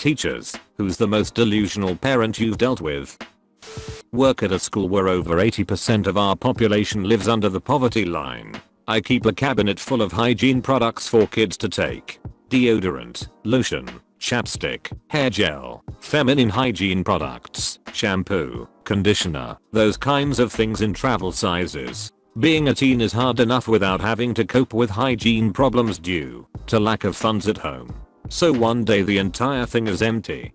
teachers. Who's the most delusional parent you've dealt with? Work at a school where over 80% of our population lives under the poverty line. I keep a cabinet full of hygiene products for kids to take. Deodorant, lotion, chapstick, hair gel, feminine hygiene products, shampoo, conditioner, those kinds of things in travel sizes. Being a teen is hard enough without having to cope with hygiene problems due to lack of funds at home. So one day the entire thing is empty.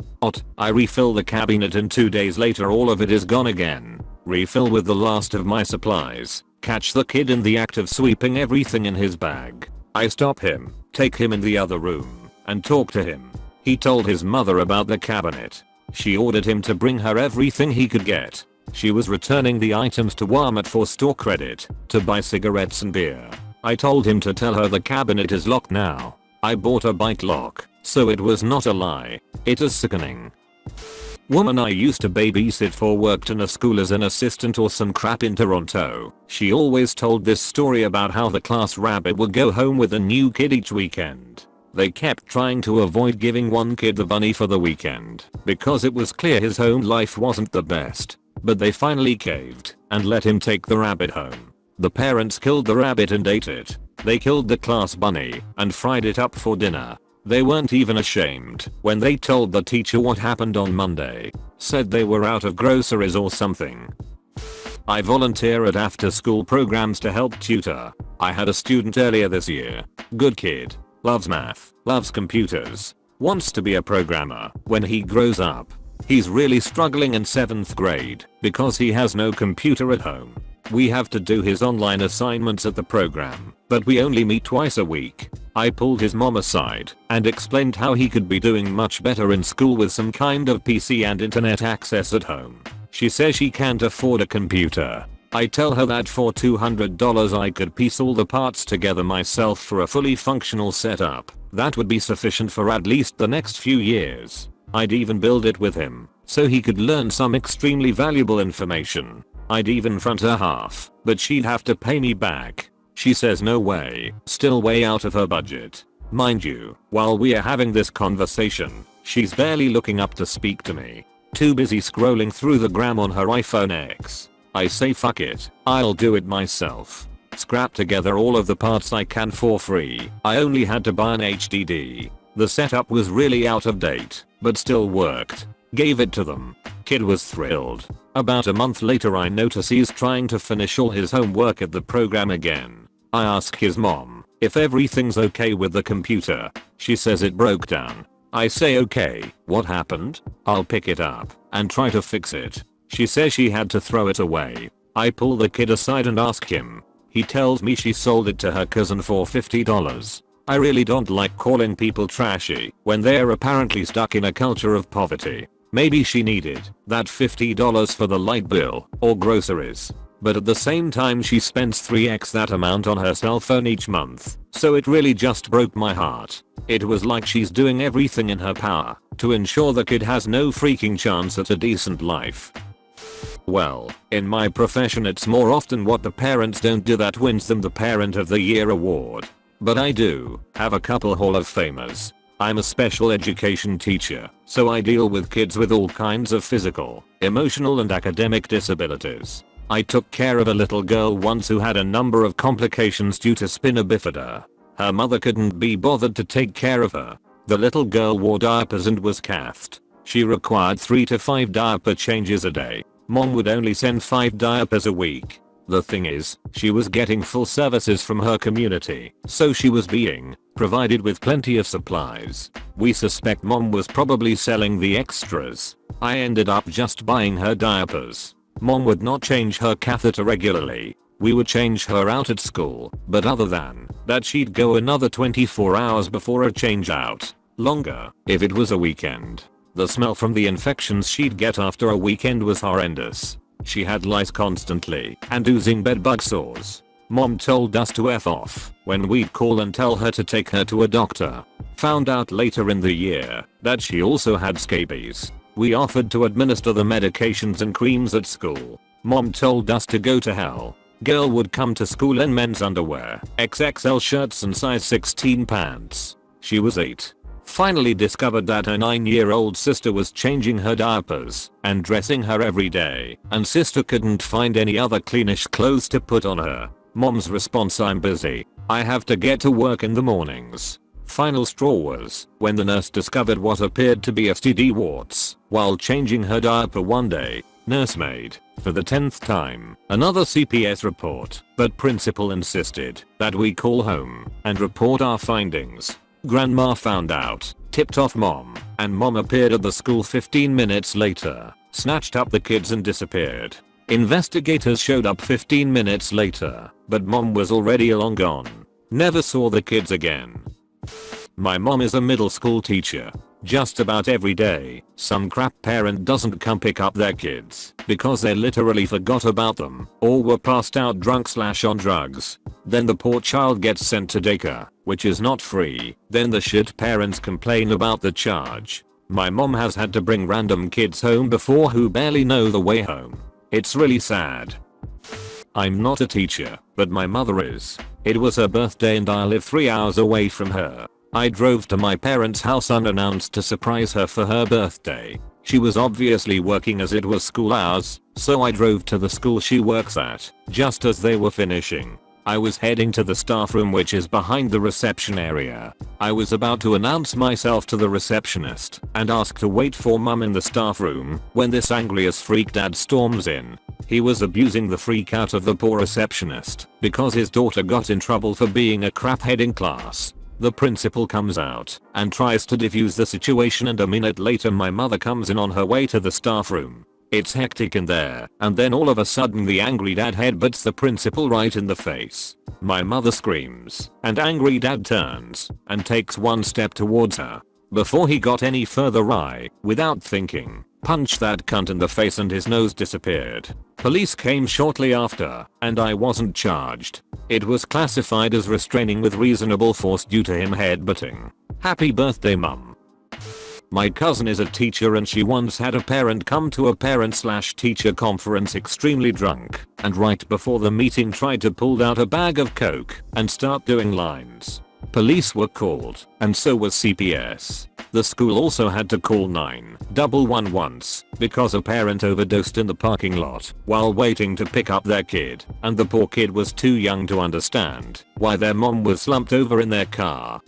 I refill the cabinet and 2 days later all of it is gone again. Refill with the last of my supplies. Catch the kid in the act of sweeping everything in his bag. I stop him, take him in the other room, and talk to him. He told his mother about the cabinet. She ordered him to bring her everything he could get. She was returning the items to Walmart for store credit to buy cigarettes and beer. I told him to tell her the cabinet is locked now. I bought a bike lock, so it was not a lie. It is sickening. Woman I used to babysit for worked in a school as an assistant or some crap in Toronto. She always told this story about how the class rabbit would go home with a new kid each weekend. They kept trying to avoid giving one kid the bunny for the weekend because it was clear his home life wasn't the best. But they finally caved and let him take the rabbit home. The parents killed the rabbit and ate it. They killed the class bunny and fried it up for dinner. They weren't even ashamed when they told the teacher what happened on Monday. Said they were out of groceries or something. I volunteer at after school programs to help tutor. I had a student earlier this year. Good kid. Loves math. Loves computers. Wants to be a programmer when he grows up. He's really struggling in 7th grade because he has no computer at home. We have to do his online assignments at the program, but we only meet twice a week. I pulled his mom aside and explained how he could be doing much better in school with some kind of PC and internet access at home. She says she can't afford a computer. I tell her that for $200 I could piece all the parts together myself for a fully functional setup. That would be sufficient for at least the next few years. I'd even build it with him so he could learn some extremely valuable information. I'd even front her half, but she'd have to pay me back. She says no way, still way out of her budget. Mind you, while we are having this conversation, she's barely looking up to speak to me. Too busy scrolling through the gram on her iPhone X. I say fuck it, I'll do it myself. Scrap together all of the parts I can for free. I only had to buy an HDD. The setup was really out of date, but still worked. Gave it to them. Kid was thrilled. About a month later I notice he's trying to finish all his homework at the program again. I ask his mom if everything's okay with the computer. She says it broke down. I say okay, what happened? I'll pick it up and try to fix it. She says she had to throw it away. I pull the kid aside and ask him. He tells me she sold it to her cousin for $50. I really don't like calling people trashy when they're apparently stuck in a culture of poverty. Maybe she needed that $50 for the light bill or groceries. But at the same time she spends 3x that amount on her cell phone each month. So it really just broke my heart. It was like she's doing everything in her power to ensure the kid has no freaking chance at a decent life. Well, in my profession it's more often what the parents don't do that wins them the Parent of the Year award. But I do have a couple Hall of Famers. I'm a special education teacher, so I deal with kids with all kinds of physical, emotional and academic disabilities. I took care of a little girl once who had a number of complications due to spina bifida. Her mother couldn't be bothered to take care of her. The little girl wore diapers and was cathed. She required 3 to 5 diaper changes a day. Mom would only send 5 diapers a week. The thing is, she was getting full services from her community, so she was being provided with plenty of supplies. We suspect mom was probably selling the extras. I ended up just buying her diapers. Mom would not change her catheter regularly. We would change her out at school, but other than that she'd go another 24 hours before a change out. Longer, if it was a weekend. The smell from the infections she'd get after a weekend was horrendous. She had lice constantly and oozing bedbug sores. Mom told us to F off when we'd call and tell her to take her to a doctor. Found out later in the year that she also had scabies. We offered to administer the medications and creams at school. Mom told us to go to hell. Girl would come to school in men's underwear, XXL shirts and size 16 pants. She was 8. Finally discovered that her 9-year-old sister was changing her diapers and dressing her every day, and sister couldn't find any other cleanish clothes to put on her. Mom's response: I'm busy. I have to get to work in the mornings. Final straw was when the nurse discovered what appeared to be STD warts while changing her diaper one day. Nursemaid, for the 10th time, another CPS report, but principal insisted that we call home and report our findings. Grandma found out, tipped off mom, and mom appeared at the school 15 minutes later, snatched up the kids and disappeared. Investigators showed up 15 minutes later, but mom was already long gone. Never saw the kids again. My mom is a middle school teacher. Just about every day, some crap parent doesn't come pick up their kids because they literally forgot about them or were passed out drunk/on drugs. Then the poor child gets sent to daycare, which is not free. Then the shit parents complain about the charge. My mom has had to bring random kids home before who barely know the way home. It's really sad. I'm not a teacher, but my mother is. It was her birthday and I live 3 hours away from her. I drove to my parents' house unannounced to surprise her for her birthday. She was obviously working as it was school hours, so I drove to the school she works at, just as they were finishing. I was heading to the staff room, which is behind the reception area. I was about to announce myself to the receptionist and ask to wait for mum in the staff room when this angry as freak dad storms in. He was abusing the freak out of the poor receptionist because his daughter got in trouble for being a craphead in class. The principal comes out and tries to defuse the situation, and a minute later my mother comes in on her way to the staff room. It's hectic in there, and then all of a sudden the angry dad headbutts the principal right in the face. My mother screams, and angry dad turns and takes one step towards her. Before he got any further, I, without thinking, punched that cunt in the face and his nose disappeared. Police came shortly after, and I wasn't charged. It was classified as restraining with reasonable force due to him headbutting. Happy birthday, mum. My cousin is a teacher and she once had a parent come to a parent/teacher conference extremely drunk, and right before the meeting tried to pull out a bag of coke and start doing lines. Police were called, and so was CPS. The school also had to call 911 once because a parent overdosed in the parking lot while waiting to pick up their kid, and the poor kid was too young to understand why their mom was slumped over in their car.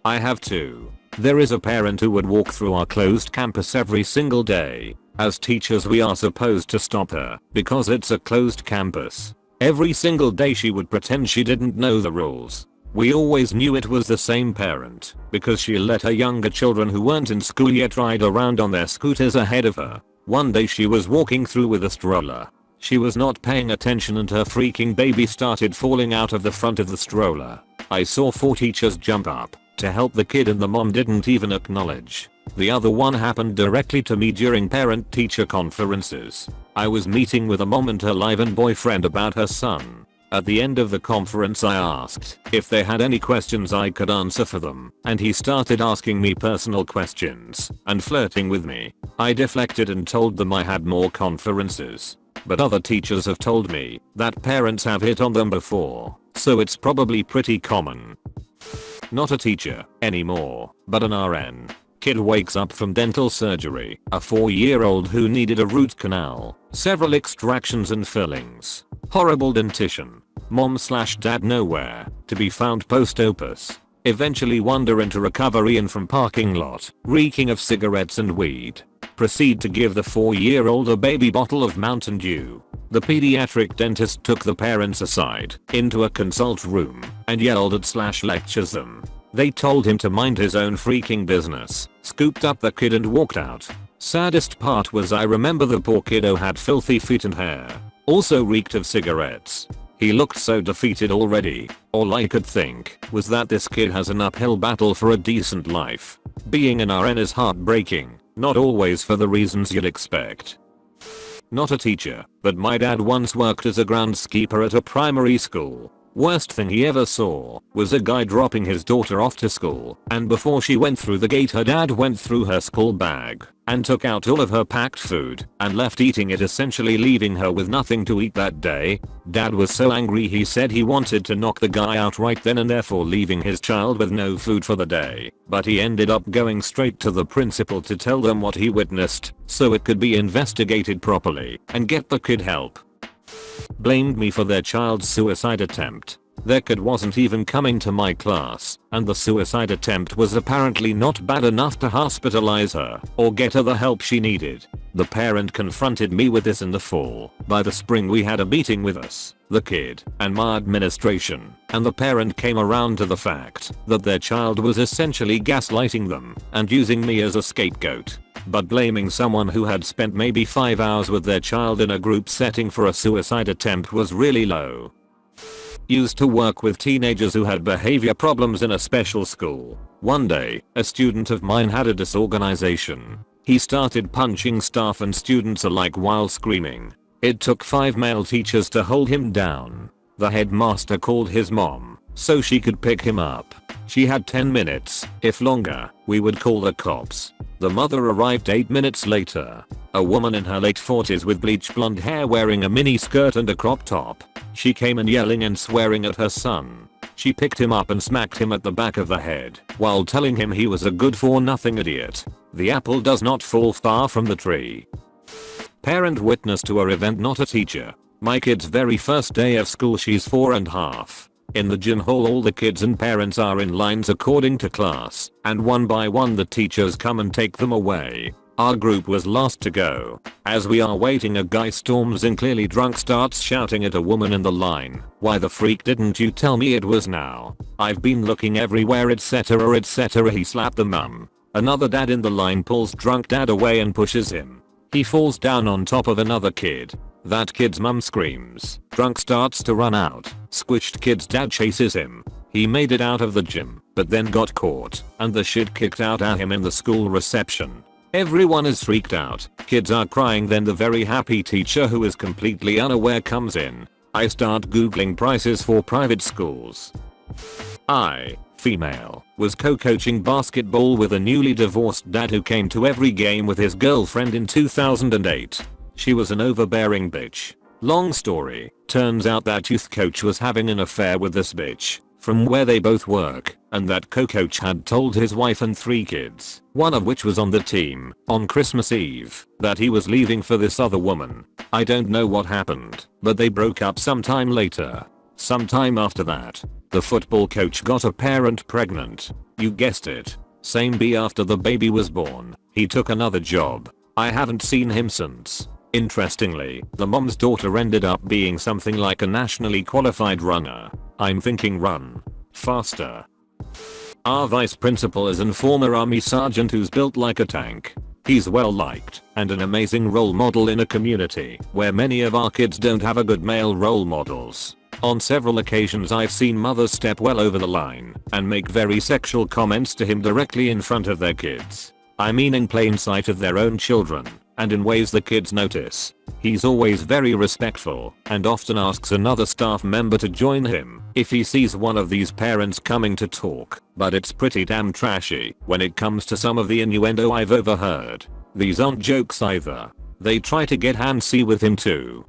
I have two. There is a parent who would walk through our closed campus every single day. As teachers, we are supposed to stop her because it's a closed campus. Every single day she would pretend she didn't know the rules. We always knew it was the same parent because she let her younger children who weren't in school yet ride around on their scooters ahead of her. One day she was walking through with a stroller. She was not paying attention and her freaking baby started falling out of the front of the stroller. I saw 4 teachers jump up to help the kid and the mom didn't even acknowledge. The other one happened directly to me during parent-teacher conferences. I was meeting with a mom and her live-in boyfriend about her son. At the end of the conference I asked if they had any questions I could answer for them, and he started asking me personal questions and flirting with me. I deflected and told them I had more conferences. But other teachers have told me that parents have hit on them before, so it's probably pretty common. Not a teacher anymore, but an RN. Kid wakes up from dental surgery. A 4-year-old who needed a root canal, several extractions and fillings. Horrible dentition. Mom/dad nowhere to be found post-opus. Eventually wander into recovery and from parking lot, reeking of cigarettes and weed. Proceed to give the 4-year-old a baby bottle of Mountain Dew. The pediatric dentist took the parents aside into a consult room and yelled at/lectures them. They told him to mind his own freaking business, scooped up the kid and walked out. Saddest part was I remember the poor kiddo had filthy feet and hair. Also reeked of cigarettes. He looked so defeated already. All I could think was that this kid has an uphill battle for a decent life. Being an RN is heartbreaking, not always for the reasons you'd expect. Not a teacher, but my dad once worked as a groundskeeper at a primary school. Worst thing he ever saw was a guy dropping his daughter off to school, and before she went through the gate her dad went through her school bag and took out all of her packed food and left eating it, essentially leaving her with nothing to eat that day. Dad was so angry he said he wanted to knock the guy out right then and therefore leaving his child with no food for the day, but he ended up going straight to the principal to tell them what he witnessed so it could be investigated properly and get the kid help. Blamed me for their child's suicide attempt. Their kid wasn't even coming to my class, and the suicide attempt was apparently not bad enough to hospitalize her or get her the help she needed. The parent confronted me with this in the fall. By the spring we had a meeting with us, the kid, and my administration, and the parent came around to the fact that their child was essentially gaslighting them and using me as a scapegoat. But blaming someone who had spent maybe 5 hours with their child in a group setting for a suicide attempt was really low. Used to work with teenagers who had behavior problems in a special school. One day, a student of mine had a disorganization. He started punching staff and students alike while screaming. It took 5 male teachers to hold him down. The headmaster called his mom so she could pick him up. She had 10 minutes, if longer, we would call the cops. The mother arrived 8 minutes later. A woman in her late 40s with bleached blonde hair wearing a mini skirt and a crop top. She came in yelling and swearing at her son. She picked him up and smacked him at the back of the head while telling him he was a good for nothing idiot. The apple does not fall far from the tree. Parent witness to our event, not a teacher. My kid's very first day of school, she's 4.5. In the gym hall all the kids and parents are in lines according to class, and one by one the teachers come and take them away. Our group was last to go. As we are waiting, a guy storms in clearly drunk, starts shouting at a woman in the line. "Why the freak didn't you tell me it was now? I've been looking everywhere, etc etc." He slapped the mum. Another dad in the line pulls drunk dad away and pushes him. He falls down on top of another kid. That kid's mum screams. Drunk starts to run out. Squished kid's dad chases him. He made it out of the gym, but then got caught, and the shit kicked out at him in the school reception. Everyone is freaked out. Kids are crying. Then the very happy teacher who is completely unaware comes in. I start googling prices for private schools. I, female, was co-coaching basketball with a newly divorced dad who came to every game with his girlfriend in 2008. She was an overbearing bitch. Long story, turns out that youth coach was having an affair with this bitch from where they both work, and that co-coach had told his wife and 3 kids, one of which was on the team, on Christmas Eve, that he was leaving for this other woman. I don't know what happened, but they broke up sometime later. Sometime after that, the football coach got a parent pregnant. You guessed it. Same B after the baby was born, he took another job. I haven't seen him since. Interestingly, the mom's daughter ended up being something like a nationally qualified runner. I'm thinking run faster. Our vice principal is a former army sergeant who's built like a tank. He's well liked and an amazing role model in a community where many of our kids don't have a good male role models. On several occasions I've seen mothers step well over the line and make very sexual comments to him directly in front of their kids. I mean in plain sight of their own children, and in ways the kids notice. He's always very respectful and often asks another staff member to join him if he sees one of these parents coming to talk, but it's pretty damn trashy when it comes to some of the innuendo I've overheard. These aren't jokes either. They try to get handsy with him too.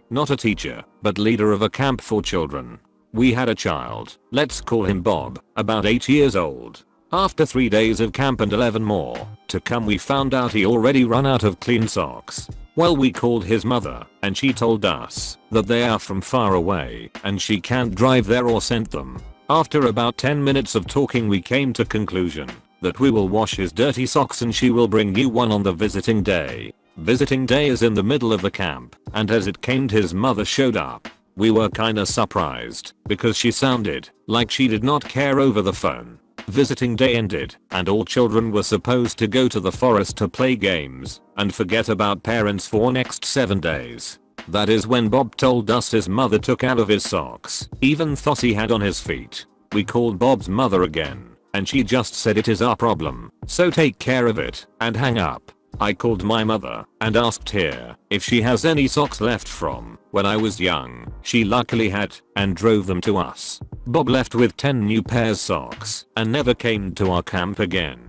Not a teacher, but leader of a camp for children. We had a child, let's call him Bob, about 8 years old. After 3 days of camp and 11 more to come, we found out he already run out of clean socks. Well, we called his mother and she told us that they are from far away and she can't drive there or send them. After about 10 minutes of talking we came to conclusion that we will wash his dirty socks and she will bring new one on the visiting day. Visiting day is in the middle of the camp, and as it came his mother showed up. We were kinda surprised because she sounded like she did not care over the phone. Visiting day ended and all children were supposed to go to the forest to play games and forget about parents for next 7 days. That is when Bob told us his mother took out of his socks even thought he had on his feet. We called Bob's mother again and she just said it is our problem, so take care of it and hang up. I called my mother and asked her if she has any socks left from when I was young. She luckily had and drove them to us. Bob left with 10 new pairs socks and never came to our camp again.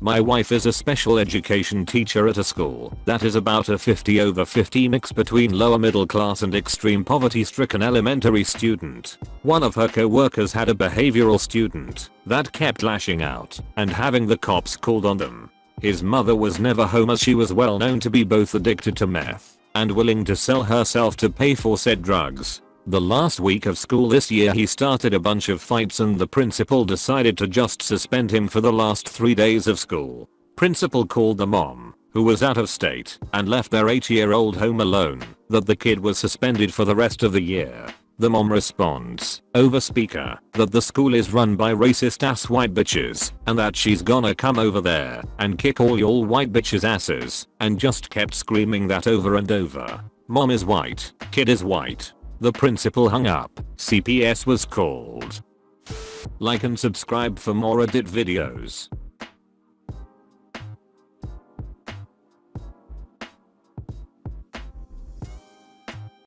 My wife is a special education teacher at a school that is about a 50/50 mix between lower middle class and extreme poverty stricken elementary student. One of her co-workers had a behavioral student that kept lashing out and having the cops called on them. His mother was never home as she was well known to be both addicted to meth and willing to sell herself to pay for said drugs. The last week of school this year he started a bunch of fights and the principal decided to just suspend him for the last 3 days of school. Principal called the mom, who was out of state and left their 8-year-old home alone, that the kid was suspended for the rest of the year. The mom responds over speaker that the school is run by racist ass white bitches and that she's gonna come over there and kick all y'all white bitches asses, and just kept screaming that over and over. Mom is white, kid is white. The principal hung up. CPS was called. Like and subscribe for more Reddit videos.